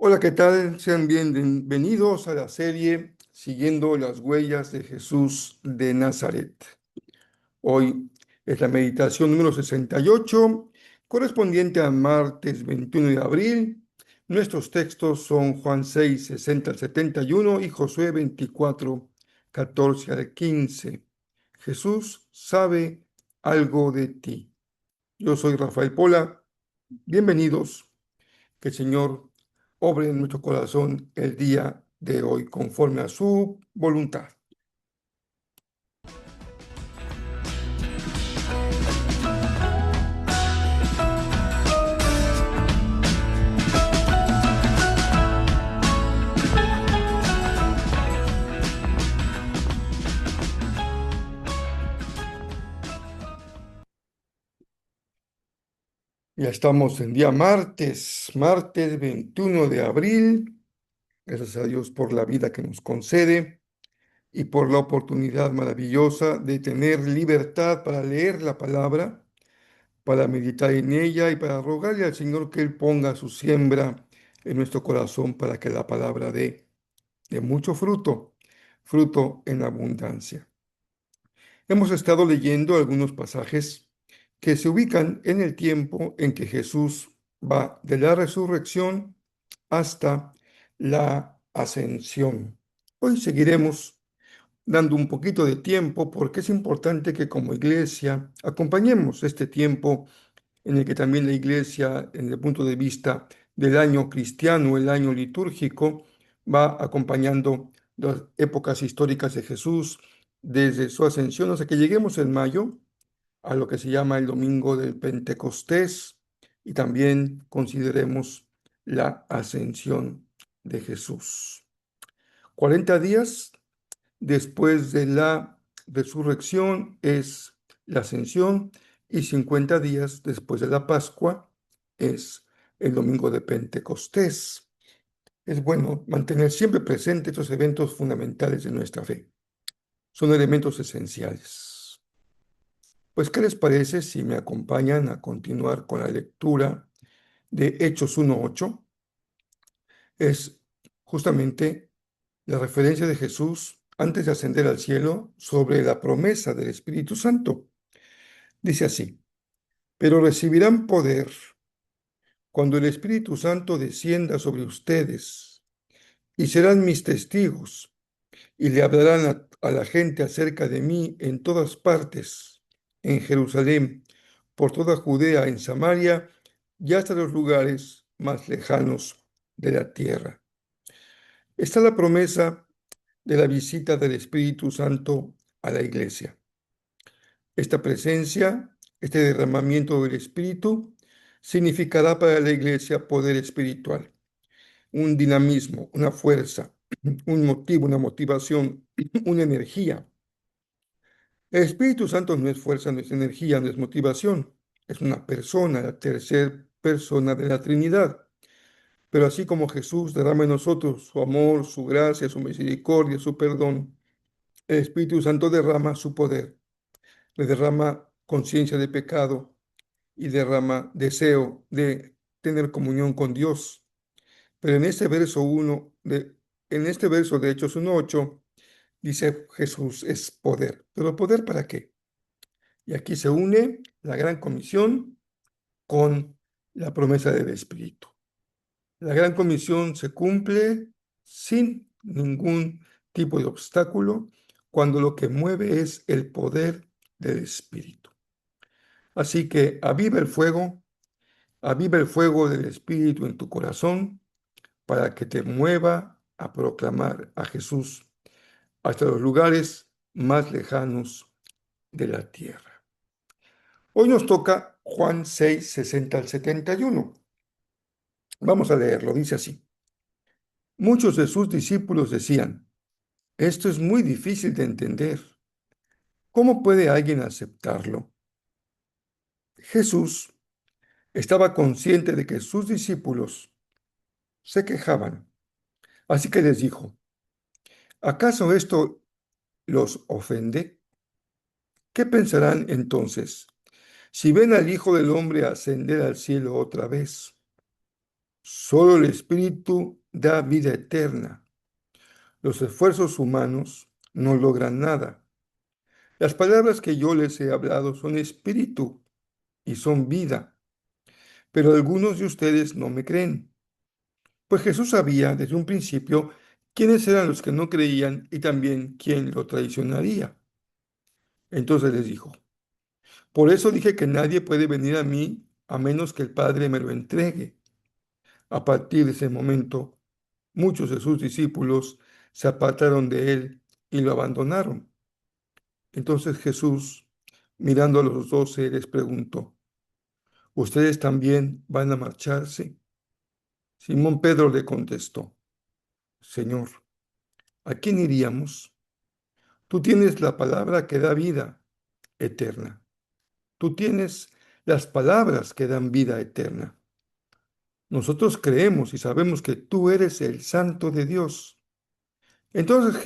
Hola, ¿qué tal? Sean bienvenidos a la serie Siguiendo las huellas de Jesús de Nazaret. Hoy es la meditación número 68, correspondiente a martes 21 de abril. Nuestros textos son Juan 6, 60 al 71 y Josué 24, 14 al 15. Jesús sabe algo de ti. Yo soy Rafael Pola. Bienvenidos. Que el Señor obre en nuestro corazón el día de hoy conforme a su voluntad. Ya estamos en día martes 21 de abril. Gracias a Dios por la vida que nos concede y por la oportunidad maravillosa de tener libertad para leer la palabra, para meditar en ella y para rogarle al Señor que Él ponga su siembra en nuestro corazón para que la palabra dé mucho fruto, fruto en abundancia. Hemos estado leyendo algunos pasajes que se ubican en el tiempo en que Jesús va de la resurrección hasta la ascensión. Hoy seguiremos dando un poquito de tiempo porque es importante que como iglesia acompañemos este tiempo en el que también la iglesia, en el punto de vista del año cristiano, el año litúrgico, va acompañando las épocas históricas de Jesús desde su ascensión hasta que lleguemos en mayo a lo que se llama el domingo del Pentecostés y también consideremos la ascensión de Jesús. 40 días después de la resurrección es la ascensión y 50 días después de la Pascua es el domingo de Pentecostés. Es bueno mantener siempre presentes estos eventos fundamentales de nuestra fe. Son elementos esenciales. Pues, ¿qué les parece si me acompañan a continuar con la lectura de Hechos 1:8? Es justamente la referencia de Jesús antes de ascender al cielo sobre la promesa del Espíritu Santo. Dice así: pero recibirán poder cuando el Espíritu Santo descienda sobre ustedes y serán mis testigos y le hablarán a la gente acerca de mí en todas partes, en Jerusalén, por toda Judea, en Samaria y hasta los lugares más lejanos de la tierra. Está la promesa de la visita del Espíritu Santo a la iglesia. Esta presencia, este derramamiento del Espíritu, significará para la iglesia poder espiritual, un dinamismo, una fuerza, un motivo, una motivación, una energía. El Espíritu Santo no es fuerza, no es energía, no es motivación, es una persona, la tercera persona de la Trinidad. Pero así como Jesús derrama en nosotros su amor, su gracia, su misericordia, su perdón, el Espíritu Santo derrama su poder, le derrama conciencia de pecado y derrama deseo de tener comunión con Dios. Pero en este verso de Hechos 1:8 dice Jesús es poder. ¿Pero poder para qué? Y aquí se une la gran comisión con la promesa del Espíritu. La gran comisión se cumple sin ningún tipo de obstáculo cuando lo que mueve es el poder del Espíritu. Así que aviva el fuego del Espíritu en tu corazón para que te mueva a proclamar a Jesús hasta los lugares más lejanos de la tierra. Hoy nos toca Juan 6, 60 al 71. Vamos a leerlo, dice así. Muchos de sus discípulos decían: esto es muy difícil de entender. ¿Cómo puede alguien aceptarlo? Jesús estaba consciente de que sus discípulos se quejaban, así que les dijo: ¿acaso esto los ofende? ¿Qué pensarán entonces si ven al Hijo del Hombre ascender al cielo otra vez? Solo el Espíritu da vida eterna. Los esfuerzos humanos no logran nada. Las palabras que yo les he hablado son espíritu y son vida, pero algunos de ustedes no me creen. Pues Jesús sabía desde un principio quiénes eran los que no creían y también quién lo traicionaría. Entonces les dijo, por eso dije que nadie puede venir a mí a menos que el Padre me lo entregue. A partir de ese momento, muchos de sus discípulos se apartaron de él y lo abandonaron. Entonces Jesús, mirando a los 12, les preguntó, ¿ustedes también van a marcharse? Simón Pedro le contestó, Señor, ¿a quién iríamos? Tú tienes la palabra que da vida eterna. Tú tienes las palabras que dan vida eterna. Nosotros creemos y sabemos que tú eres el Santo de Dios. Entonces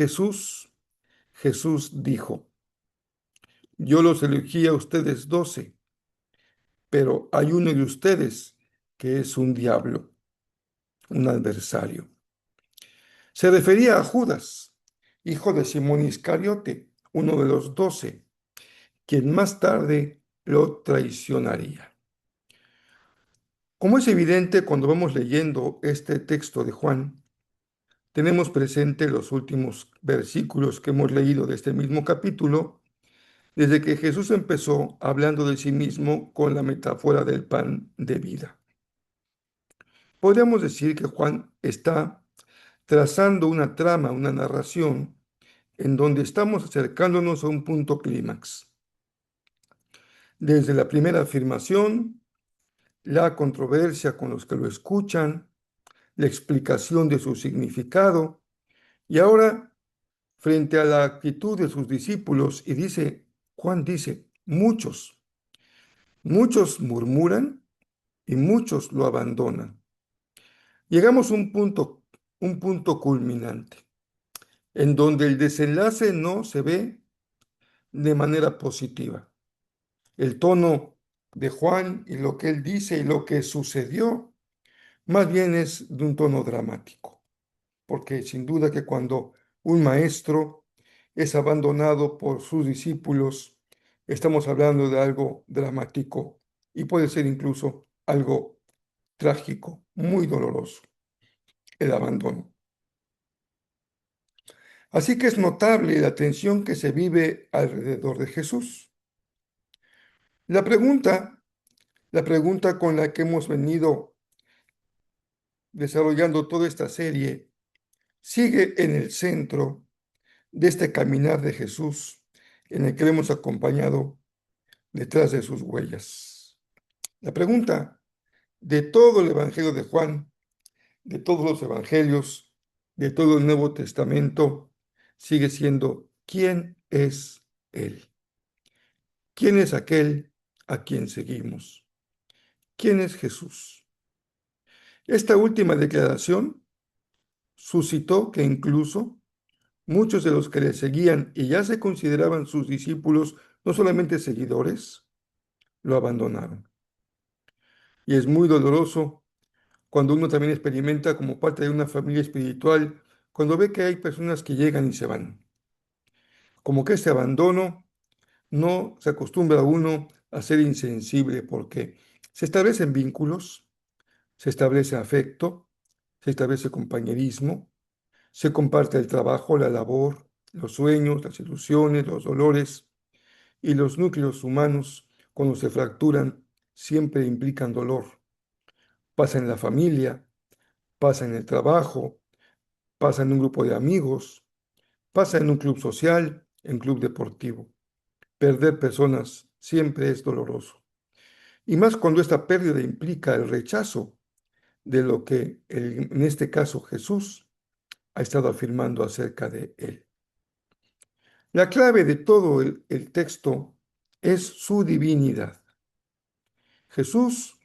Jesús dijo, yo los elegí a ustedes 12, pero hay uno de ustedes que es un diablo, un adversario. Se refería a Judas, hijo de Simón Iscariote, uno de los 12, quien más tarde lo traicionaría. Como es evidente cuando vamos leyendo este texto de Juan, tenemos presente los últimos versículos que hemos leído de este mismo capítulo, desde que Jesús empezó hablando de sí mismo con la metáfora del pan de vida. Podríamos decir que Juan está trazando una trama, una narración, en donde estamos acercándonos a un punto clímax. Desde la primera afirmación, la controversia con los que lo escuchan, la explicación de su significado, y ahora frente a la actitud de sus discípulos, y dice, Juan dice, muchos murmuran y muchos lo abandonan. Llegamos a un punto culminante, en donde el desenlace no se ve de manera positiva. El tono de Juan y lo que él dice y lo que sucedió, más bien es de un tono dramático, porque sin duda que cuando un maestro es abandonado por sus discípulos, estamos hablando de algo dramático y puede ser incluso algo trágico, muy doloroso, el abandono. Así que es notable la tensión que se vive alrededor de Jesús. La pregunta, la pregunta con la que hemos venido desarrollando toda esta serie sigue en el centro de este caminar de Jesús en el que le hemos acompañado detrás de sus huellas. La pregunta de todo el Evangelio de Juan, de todos los evangelios, de todo el Nuevo Testamento, sigue siendo, ¿quién es Él? ¿Quién es aquel a quien seguimos? ¿Quién es Jesús? Esta última declaración suscitó que incluso muchos de los que le seguían y ya se consideraban sus discípulos, no solamente seguidores, lo abandonaron. Y es muy doloroso cuando uno también experimenta como parte de una familia espiritual, cuando ve que hay personas que llegan y se van. Como que este abandono no se acostumbra uno a ser insensible porque se establecen vínculos, se establece afecto, se establece compañerismo, se comparte el trabajo, la labor, los sueños, las ilusiones, los dolores y los núcleos humanos cuando se fracturan siempre implican dolor. Pasa en la familia, pasa en el trabajo, pasa en un grupo de amigos, pasa en un club social, en club deportivo. Perder personas siempre es doloroso. Y más cuando esta pérdida implica el rechazo de lo que en este caso Jesús ha estado afirmando acerca de él. La clave de todo el texto es su divinidad. Jesús,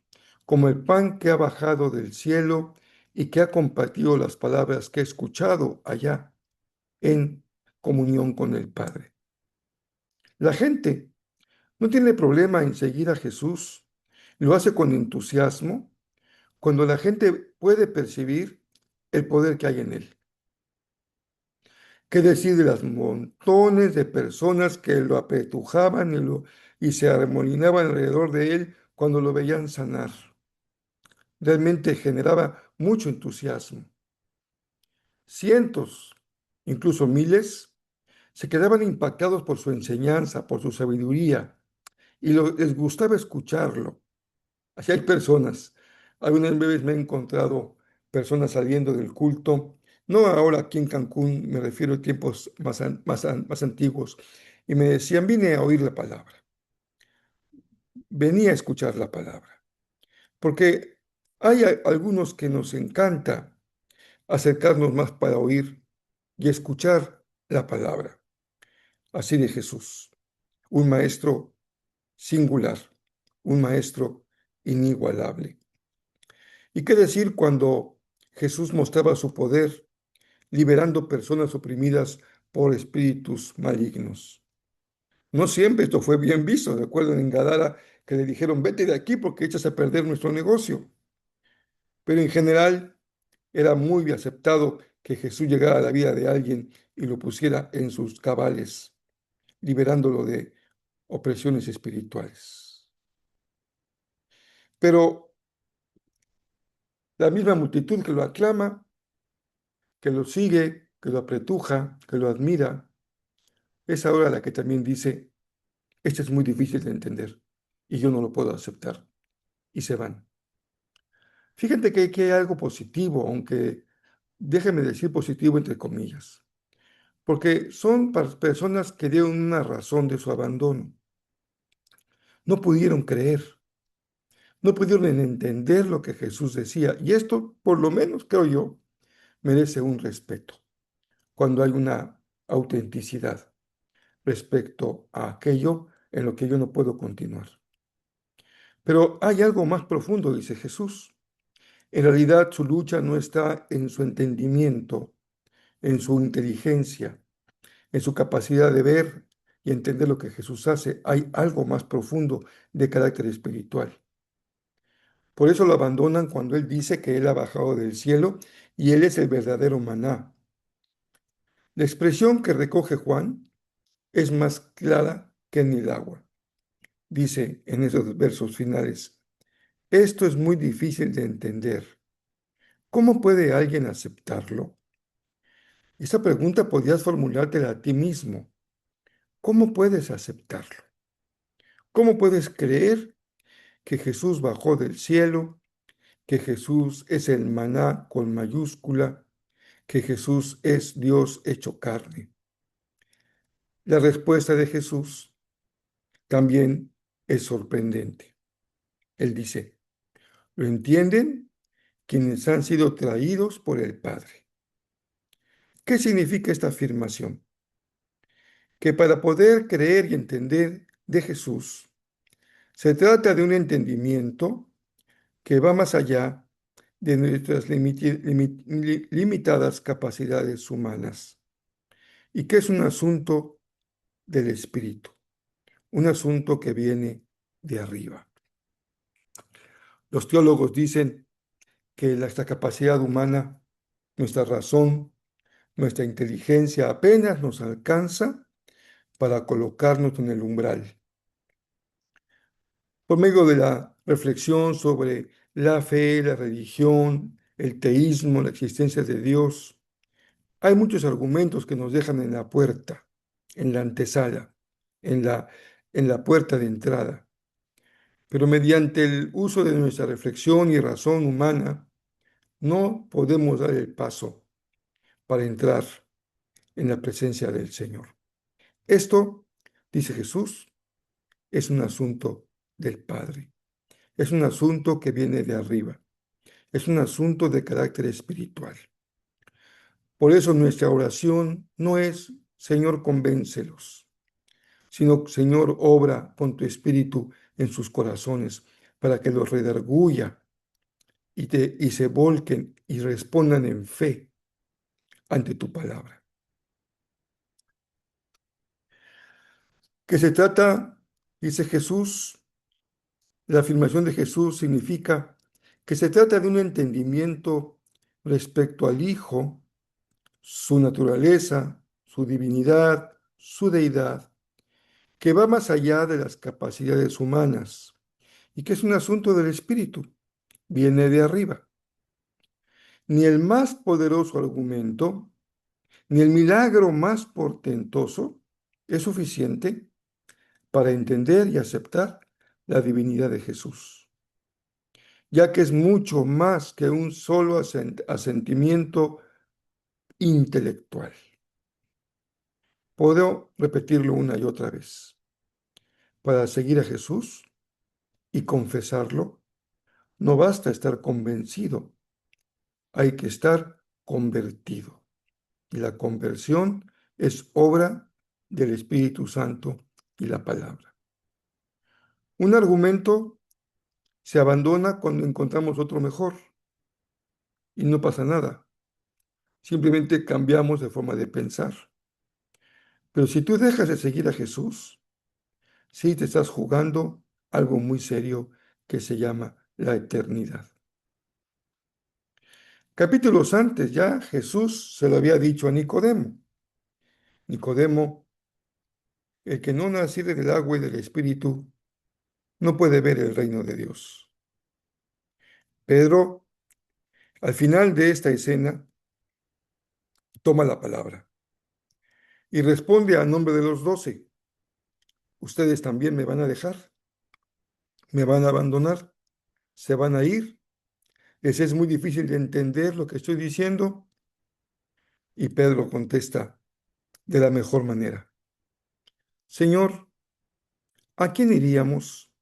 como el pan que ha bajado del cielo y que ha compartido las palabras que ha escuchado allá en comunión con el Padre. La gente no tiene problema en seguir a Jesús, lo hace con entusiasmo, cuando la gente puede percibir el poder que hay en él. ¿Qué decir de las montones de personas que lo apretujaban y se arremolinaban alrededor de él cuando lo veían sanar? Realmente generaba mucho entusiasmo. Cientos, incluso miles, se quedaban impactados por su enseñanza, por su sabiduría, y les gustaba escucharlo. Así hay personas. Algunas veces me he encontrado personas saliendo del culto, no ahora aquí en Cancún, me refiero a tiempos más antiguos, y me decían, vine a oír la palabra, venía a escuchar la palabra, porque hay algunos que nos encanta acercarnos más para oír y escuchar la palabra, así de Jesús, un maestro singular, un maestro inigualable. ¿Y qué decir cuando Jesús mostraba su poder liberando personas oprimidas por espíritus malignos? No siempre esto fue bien visto. Recuerdan en Gadara que le dijeron, vete de aquí porque echas a perder nuestro negocio. Pero en general era muy aceptado que Jesús llegara a la vida de alguien y lo pusiera en sus cabales, liberándolo de opresiones espirituales. Pero la misma multitud que lo aclama, que lo sigue, que lo apretuja, que lo admira, es ahora la que también dice, esto es muy difícil de entender y yo no lo puedo aceptar. Y se van. Fíjate que hay algo positivo, aunque déjeme decir positivo entre comillas, porque son personas que dieron una razón de su abandono. No pudieron creer, no pudieron entender lo que Jesús decía. Y esto, por lo menos, creo yo, merece un respeto cuando hay una autenticidad respecto a aquello en lo que yo no puedo continuar. Pero hay algo más profundo, dice Jesús. En realidad su lucha no está en su entendimiento, en su inteligencia, en su capacidad de ver y entender lo que Jesús hace. Hay algo más profundo de carácter espiritual. Por eso lo abandonan cuando Él dice que Él ha bajado del cielo y Él es el verdadero maná. La expresión que recoge Juan es más clara que en el agua. Dice en esos versos finales, esto es muy difícil de entender. ¿Cómo puede alguien aceptarlo? Esa pregunta podrías formulártela a ti mismo. ¿Cómo puedes aceptarlo? ¿Cómo puedes creer que Jesús bajó del cielo, que Jesús es el maná con mayúscula, que Jesús es Dios hecho carne? La respuesta de Jesús también es sorprendente. Él dice, ¿lo entienden quienes han sido traídos por el Padre? ¿Qué significa esta afirmación? Que para poder creer y entender de Jesús, se trata de un entendimiento que va más allá de nuestras limitadas capacidades humanas y que es un asunto del espíritu, un asunto que viene de arriba. Los teólogos dicen que nuestra capacidad humana, nuestra razón, nuestra inteligencia apenas nos alcanza para colocarnos en el umbral. Por medio de la reflexión sobre la fe, la religión, el teísmo, la existencia de Dios, hay muchos argumentos que nos dejan en la puerta, en la antesala, en la puerta de entrada. Pero mediante el uso de nuestra reflexión y razón humana, no podemos dar el paso para entrar en la presencia del Señor. Esto, dice Jesús, es un asunto del Padre. Es un asunto que viene de arriba. Es un asunto de carácter espiritual. Por eso nuestra oración no es, Señor, convéncelos, sino, Señor, obra con tu espíritu en sus corazones para que los redarguya y se volquen y respondan en fe ante tu palabra. Que se trata, dice Jesús, la afirmación de Jesús significa que se trata de un entendimiento respecto al Hijo, su naturaleza, su divinidad, su deidad, que va más allá de las capacidades humanas y que es un asunto del espíritu, viene de arriba. Ni el más poderoso argumento, ni el milagro más portentoso es suficiente para entender y aceptar la divinidad de Jesús, ya que es mucho más que un solo asentimiento intelectual. Puedo repetirlo una y otra vez. Para seguir a Jesús y confesarlo, no basta estar convencido, hay que estar convertido. Y la conversión es obra del Espíritu Santo y la palabra. Un argumento se abandona cuando encontramos otro mejor y no pasa nada. Simplemente cambiamos de forma de pensar. Pero si tú dejas de seguir a Jesús, sí te estás jugando algo muy serio que se llama la eternidad. Capítulos antes ya Jesús se lo había dicho a Nicodemo. Nicodemo, el que no naciere del agua y del Espíritu, no puede ver el reino de Dios. Pedro, al final de esta escena, toma la palabra y responde a nombre de los 12. Ustedes también me van a dejar, me van a abandonar, se van a ir. Les es muy difícil de entender lo que estoy diciendo. Y Pedro contesta de la mejor manera. Señor, ¿a quién iríamos?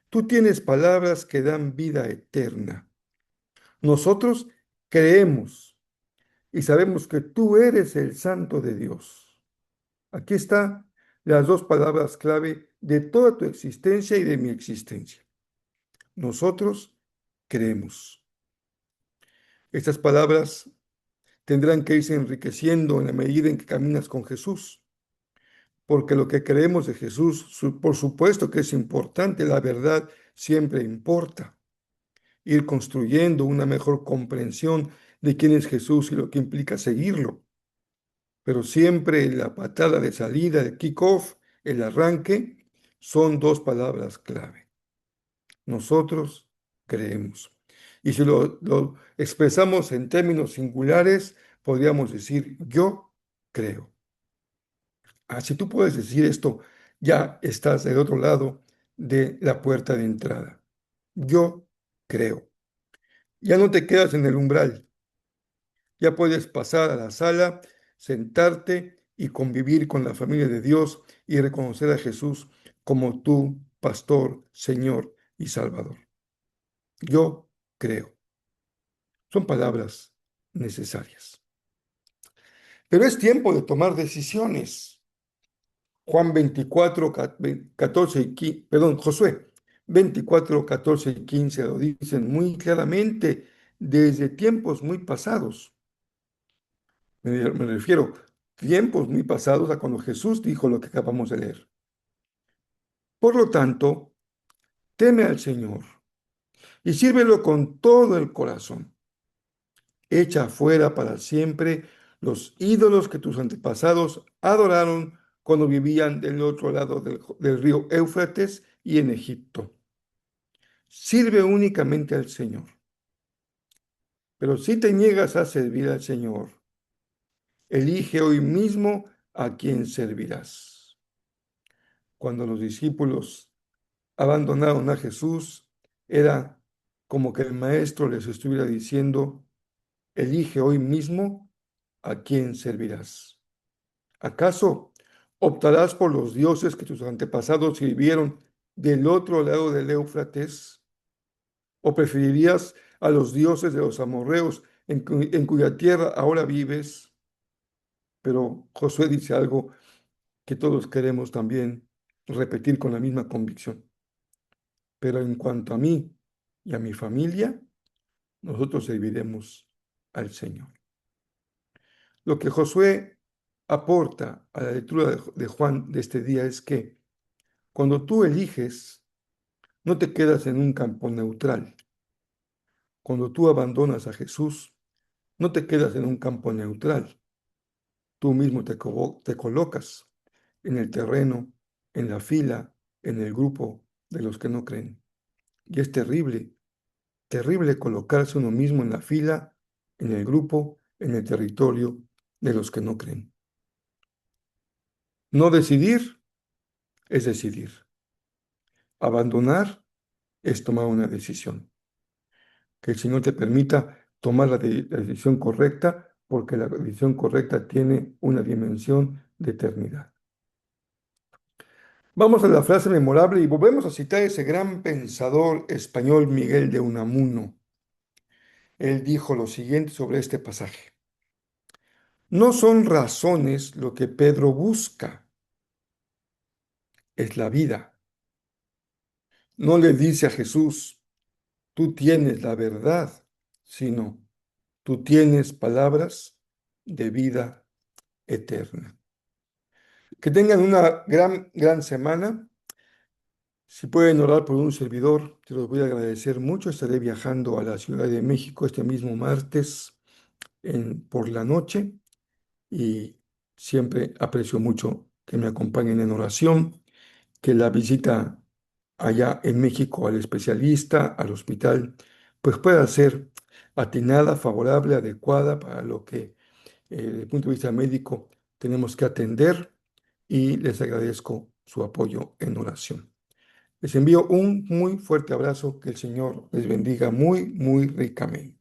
Tú tienes palabras que dan vida eterna. Nosotros creemos y sabemos que tú eres el Santo de Dios. Aquí están las dos palabras clave de toda tu existencia y de mi existencia. Nosotros creemos. Estas palabras tendrán que irse enriqueciendo en la medida en que caminas con Jesús, porque lo que creemos de Jesús, por supuesto que es importante, la verdad siempre importa. Ir construyendo una mejor comprensión de quién es Jesús y lo que implica seguirlo. Pero siempre la patada de salida, el kick-off, el arranque, son dos palabras clave. Nosotros creemos. Y si lo expresamos en términos singulares, podríamos decir yo creo. Ah, si tú puedes decir esto, ya estás del otro lado de la puerta de entrada. Yo creo. Ya no te quedas en el umbral. Ya puedes pasar a la sala, sentarte y convivir con la familia de Dios y reconocer a Jesús como tu pastor, Señor y Salvador. Yo creo. Son palabras necesarias. Pero es tiempo de tomar decisiones. Juan 24, 14 y 15, perdón, Josué 24, 14 y 15 lo dicen muy claramente desde tiempos muy pasados. Me refiero tiempos muy pasados a cuando Jesús dijo lo que acabamos de leer. Por lo tanto, teme al Señor y sírvelo con todo el corazón. Echa fuera para siempre los ídolos que tus antepasados adoraron cuando vivían del otro lado del río Éufrates y en Egipto. Sirve únicamente al Señor. Pero si te niegas a servir al Señor, elige hoy mismo a quién servirás. Cuando los discípulos abandonaron a Jesús, era como que el maestro les estuviera diciendo, elige hoy mismo a quién servirás. ¿Acaso optarás por los dioses que tus antepasados sirvieron del otro lado del Éufrates? ¿O preferirías a los dioses de los amorreos en cuya tierra ahora vives? Pero Josué dice algo que todos queremos también repetir con la misma convicción. Pero en cuanto a mí y a mi familia, nosotros serviremos al Señor. Lo que Josué aporta a la lectura de Juan de este día es que cuando tú eliges, no te quedas en un campo neutral, Cuando tú abandonas a Jesús, no te quedas en un campo neutral. Tú mismo te colocas en el terreno, en la fila, en el grupo de los que no creen. Y es terrible, terrible colocarse uno mismo en la fila, en el grupo, en el territorio de los que no creen. No decidir es decidir. Abandonar es tomar una decisión. Que el Señor te permita tomar la decisión correcta, porque la decisión correcta tiene una dimensión de eternidad. Vamos a la frase memorable y volvemos a citar a ese gran pensador español Miguel de Unamuno. Él dijo lo siguiente sobre este pasaje. No son razones lo que Pedro busca, es la vida. No le dice a Jesús, tú tienes la verdad, sino tú tienes palabras de vida eterna. Que tengan una gran, gran semana. Si pueden orar por un servidor, te los voy a agradecer mucho. Estaré viajando a la Ciudad de México este mismo martes por la noche y siempre aprecio mucho que me acompañen en oración, que la visita allá en México al especialista, al hospital, pues pueda ser atinada, favorable, adecuada para lo que desde el punto de vista médico tenemos que atender y les agradezco su apoyo en oración. Les envío un muy fuerte abrazo, que el Señor les bendiga muy, muy ricamente.